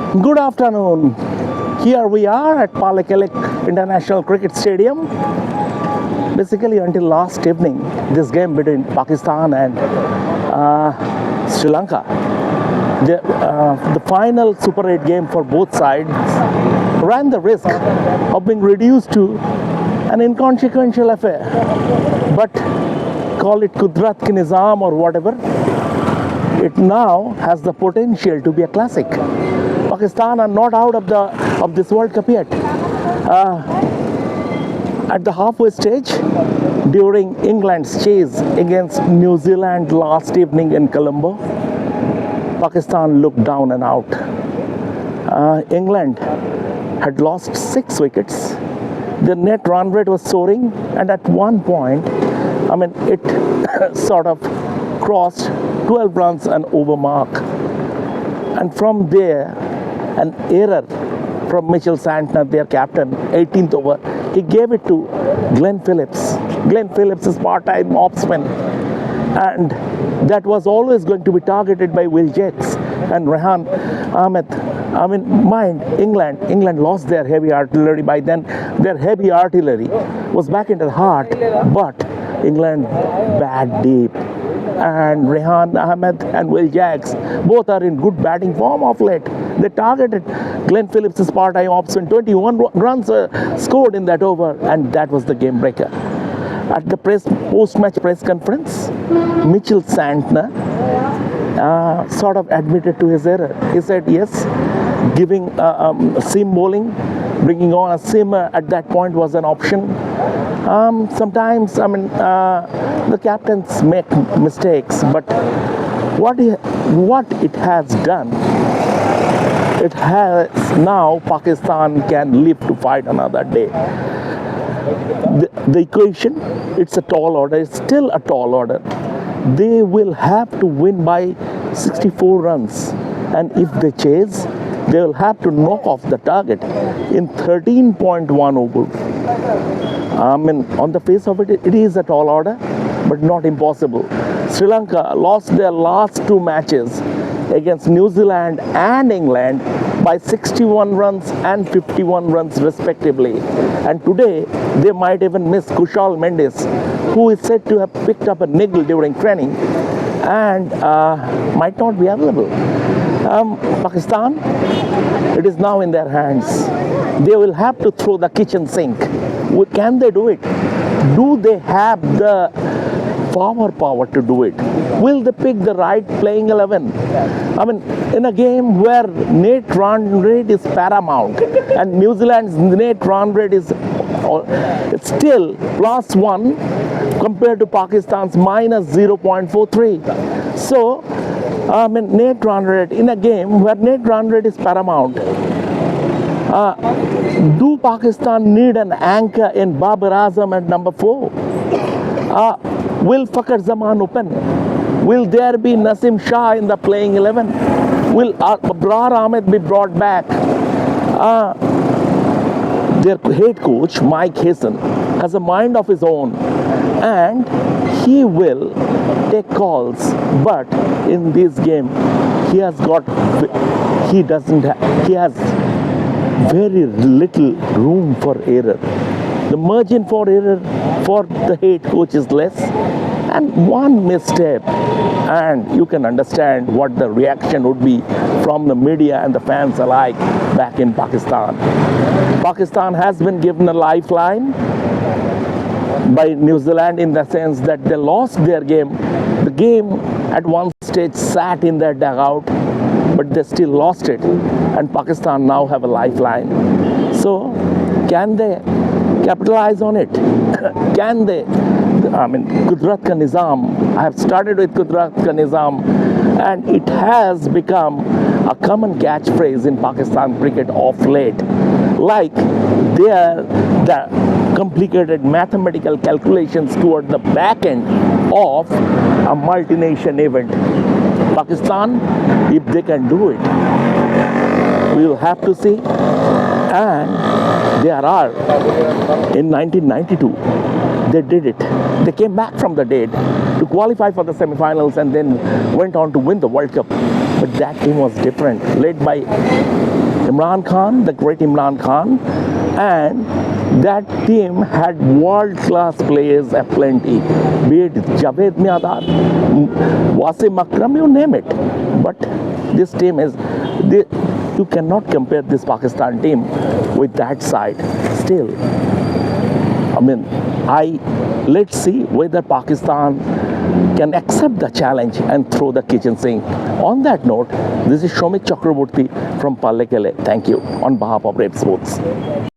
Good afternoon. Here we are at Paralympics International Cricket Stadium. Basically, until last evening, this game between Pakistan and Sri Lanka, the final Super 8 game for both sides ran the risk of being reduced to an inconsequential affair. But call it Kudrat ki Nizam or whatever, it now has the potential to be a classic. Pakistan are not out of this World Cup yet. At the halfway stage, during England's chase against New Zealand last evening in Colombo, Pakistan looked down and out. England had lost 6 wickets. The net run rate was soaring, and at one point, it sort of crossed 12 runs and over mark. And from there, an error from Mitchell Santner, their captain, 18th over, he gave it to Glenn Phillips. Glenn Phillips is part-time offspin, and that was always going to be targeted by Will Jacks and Rehan Ahmed. England lost their heavy artillery by then. Their heavy artillery was back into the heart, but England bat deep. And Rehan Ahmed and Will Jacks both are in good batting form of late. They targeted Glenn Phillips' part-time option. 21 runs scored in that over, and that was the game breaker. At the post-match press conference, Mitchell Santner sort of admitted to his error. He said, yes, giving seam bowling, bringing on a seamer at that point was an option. Sometimes, the captains make mistakes, but what it has done, it has now Pakistan can live to fight another day. The equation, it's a tall order, it's still a tall order. They will have to win by 64 runs, and if they chase, they will have to knock off the target in 13.1 over. On the face of it, it is a tall order, but not impossible. Sri Lanka lost their last 2 matches against New Zealand and England by 61 runs and 51 runs respectively. And today, they might even miss Kushal Mendis, who is said to have picked up a niggle during training and might not be available. Pakistan, it is now in their hands. They will have to throw the kitchen sink. Can they do it? Do they have the power to do it? Will they pick the right playing 11? In a game where net run rate is paramount and New Zealand's net run rate is it's still +1 compared to Pakistan's -0.43. So, net run rate in a game where net run rate is paramount. Do Pakistan need an anchor in Babar Azam at number 4? Will Fakhar Zaman open? Will there be Nasim Shah in the playing 11? Will Babar Ahmed be brought back? Their head coach, Mike Hassan, has a mind of his own, and he will take calls. But in this game, he has very little room for error. The margin for error for the head coach is less, and one misstep, and you can understand what the reaction would be from the media and the fans alike back in Pakistan. Pakistan has been given a lifeline by New Zealand in the sense that they lost their game. The game at one stage sat in their dugout, but they still lost it, and Pakistan now have a lifeline. So, can they capitalize on it? Can they? Kudrat ka Nizam. I have started with Kudrat ka Nizam, and it has become a common catchphrase in Pakistan cricket of late. Like the complicated mathematical calculations toward the back end of a multi-nation event. Pakistan, if they can do it, we will have to see. And there are, in 1992, they did it. They came back from the dead to qualify for the semifinals and then went on to win the World Cup. But that team was different, led by Imran Khan, the great Imran Khan, and that team had world-class players aplenty, be it Javed Miadar, Wasim Akram, you name it. But this team is, you cannot compare this Pakistan team with that side. Still, I mean, let's see whether Pakistan can accept the challenge and throw the kitchen sink. On that note, this is Shomit Chakraborty from Pallekele. Thank you on behalf of Revsportz.